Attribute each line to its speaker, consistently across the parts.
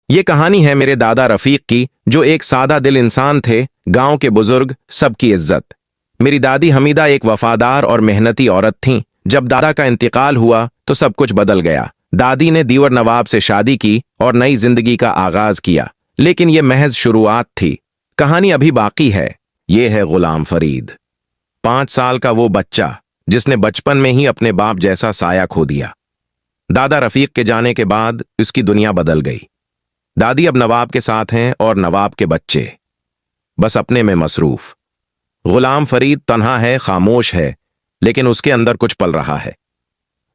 Speaker 1: یہ کہانی ہے میرے دادا رفیق کی، جو ایک سادہ دل انسان تھے، گاؤں کے بزرگ، سب کی عزت۔ میری دادی حمیدہ ایک وفادار اور محنتی عورت تھیں۔ جب دادا کا انتقال ہوا تو سب کچھ بدل گیا۔ دادی نے دیور نواب سے شادی کی اور نئی زندگی کا آغاز کیا، لیکن یہ محض شروعات تھی۔ کہانی ابھی باقی ہے۔ یہ ہے غلام فرید، 5 سال کا وہ بچہ جس نے بچپن میں ہی اپنے باپ جیسا سایہ کھو دیا۔ دادا رفیق کے جانے کے بعد اس کی دنیا بدل گئی۔ دادی اب نواب کے ساتھ ہیں اور نواب کے بچے بس اپنے میں مصروف۔ غلام فرید تنہا ہے، خاموش ہے، لیکن اس کے اندر کچھ پل رہا ہے۔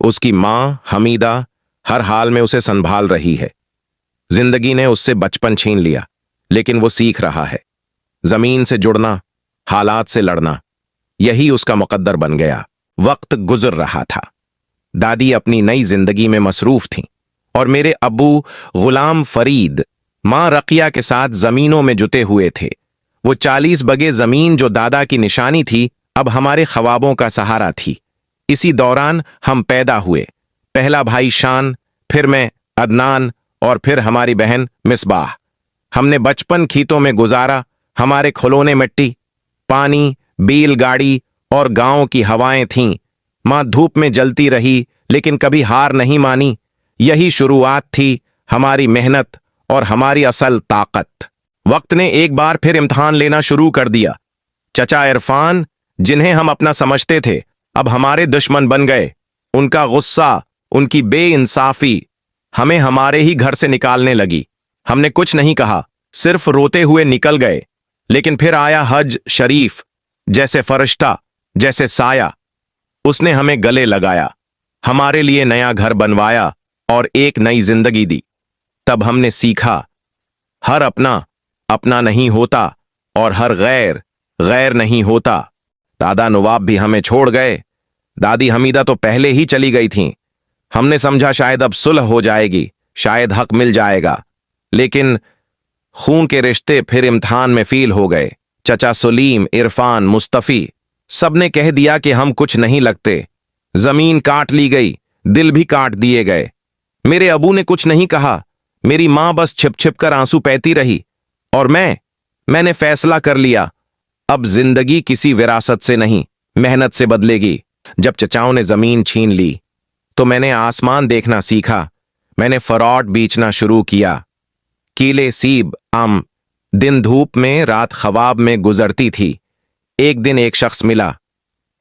Speaker 1: اس کی ماں حمیدہ ہر حال میں اسے سنبھال رہی ہے۔ زندگی نے اس سے بچپن چھین لیا، لیکن وہ سیکھ رہا ہے۔ زمین سے جڑنا، حالات سے لڑنا، یہی اس کا مقدر بن گیا۔ وقت گزر رہا تھا۔ دادی اپنی نئی زندگی میں مصروف تھیں اور میرے ابو غلام فرید ماں رقیہ کے ساتھ زمینوں میں جتے ہوئے تھے۔ وہ 40 بگے زمین جو دادا کی نشانی تھی، اب ہمارے خوابوں کا سہارا تھی۔ اسی دوران ہم پیدا ہوئے، پہلا بھائی شان، پھر میں عدنان، اور پھر ہماری بہن مصباح۔ ہم نے بچپن کھیتوں میں گزارا۔ ہمارے کھلونے مٹی، پانی، بیل گاڑی اور گاؤں کی ہوائیں تھیں۔ ماں دھوپ میں جلتی رہی لیکن کبھی ہار نہیں مانی۔ یہی شروعات تھی ہماری محنت اور ہماری اصل طاقت۔ وقت نے ایک بار پھر امتحان لینا شروع کر دیا۔ چچا عرفان، جنہیں ہم اپنا سمجھتے تھے، اب ہمارے دشمن بن گئے۔ ان کا غصہ، ان کی بے انصافی ہمیں ہمارے ہی گھر سے نکالنے لگی۔ ہم نے کچھ نہیں کہا، صرف روتے ہوئے نکل گئے۔ لیکن پھر آیا حج شریف، جیسے فرشتہ، جیسے سایہ۔ اس نے ہمیں گلے لگایا، ہمارے لیے نیا گھر بنوایا اور ایک نئی زندگی دی۔ تب ہم نے سیکھا، ہر اپنا اپنا نہیں ہوتا اور ہر غیر غیر نہیں ہوتا۔ دادا نواب بھی ہمیں چھوڑ گئے۔ دادی حمیدہ تو پہلے ہی چلی گئی تھیں۔ ہم نے سمجھا شاید اب صلح ہو جائے گی، شاید حق مل جائے گا، لیکن خون کے رشتے پھر امتحان میں فیل ہو گئے۔ چچا سلیم، عرفان، مصطفی، سب نے کہہ دیا کہ ہم کچھ نہیں لگتے۔ زمین کاٹ لی گئی، دل بھی کاٹ دیے گئے۔ میرے ابو نے کچھ نہیں کہا، میری ماں بس چھپ چھپ کر آنسو بہتی رہی، اور میں نے فیصلہ کر لیا، اب زندگی کسی وراثت سے نہیں، محنت سے بدلے گی۔ جب چچاؤں نے زمین چھین لی تو میں نے آسمان دیکھنا سیکھا۔ میں نے فراٹ بیچنا شروع کیا۔ کیلے، سیب، آم، دن دھوپ میں، رات خواب میں گزرتی تھی۔ ایک دن ایک شخص ملا۔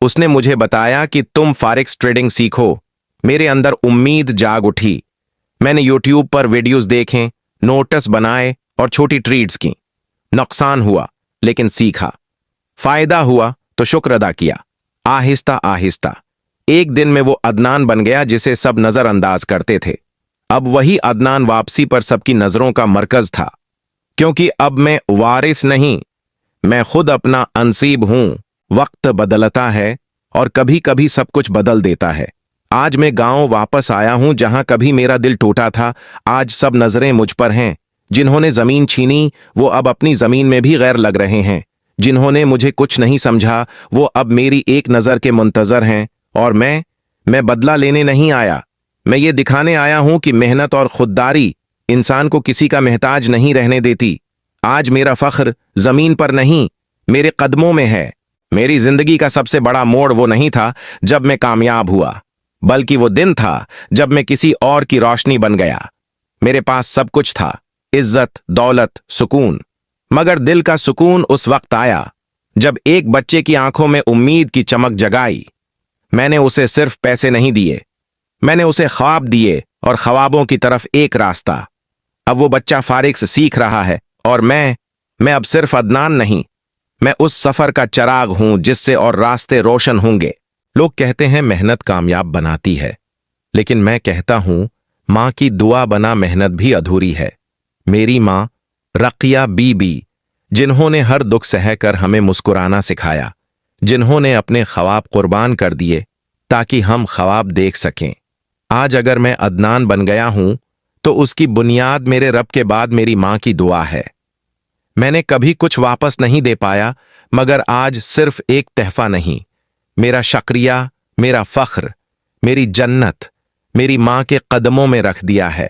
Speaker 1: اس نے مجھے بتایا کہ تم فارکس ٹریڈنگ سیکھو۔ میرے اندر امید جاگ اٹھی۔ میں نے یوٹیوب پر ویڈیوز دیکھیں، نوٹس بنائے اور چھوٹی ٹریڈز کی۔ نقصان ہوا لیکن سیکھا، فائدہ ہوا تو شکر ادا کیا۔ آہستہ آہستہ ایک دن میں وہ عدنان بن گیا جسے سب نظر انداز کرتے تھے۔ اب وہی عدنان واپسی پر سب کی نظروں کا مرکز تھا، کیونکہ اب میں وارث نہیں، میں خود اپنا انصیب ہوں۔ وقت بدلتا ہے اور کبھی کبھی سب کچھ بدل دیتا ہے۔ آج میں گاؤں واپس آیا ہوں جہاں کبھی میرا دل ٹوٹا تھا۔ آج سب نظریں مجھ پر ہیں۔ جنہوں نے زمین چھینی وہ اب اپنی زمین میں بھی غیر لگ رہے ہیں۔ جنہوں نے مجھے کچھ نہیں سمجھا وہ اب میری ایک نظر کے منتظر ہیں۔ اور میں بدلہ لینے نہیں آیا، میں یہ دکھانے آیا ہوں کہ محنت اور خودداری انسان کو کسی کا محتاج نہیں رہنے دیتی۔ آج میرا فخر زمین پر نہیں، میرے قدموں میں ہے۔ میری زندگی کا سب سے بڑا موڑ وہ نہیں تھا جب میں کامیاب ہوا، بلکہ وہ دن تھا جب میں کسی اور کی روشنی بن گیا۔ میرے پاس سب کچھ تھا، عزت، دولت، سکون، مگر دل کا سکون اس وقت آیا جب ایک بچے کی آنکھوں میں امید کی چمک جگائی۔ میں نے اسے صرف پیسے نہیں دیے، میں نے اسے خواب دیے، اور خوابوں کی طرف ایک راستہ۔ اب وہ بچہ فارغ سے سیکھ رہا ہے، اور میں اب صرف عدنان نہیں، میں اس سفر کا چراغ ہوں جس سے اور راستے روشن ہوں گے۔ لوگ کہتے ہیں محنت کامیاب بناتی ہے، لیکن میں کہتا ہوں ماں کی دعا بنا محنت بھی ادھوری ہے۔ میری ماں رقیہ بی بی، جنہوں نے ہر دکھ سہ کر ہمیں مسکرانا سکھایا، جنہوں نے اپنے خواب قربان کر دیے تاکہ ہم خواب دیکھ سکیں۔ آج اگر میں عدنان بن گیا ہوں تو اس کی بنیاد میرے رب کے بعد میری ماں کی دعا ہے۔ میں نے کبھی کچھ واپس نہیں دے پایا، مگر آج صرف ایک تحفہ نہیں، میرا شکریہ، میرا فخر، میری جنت، میری ماں کے قدموں میں رکھ دیا ہے۔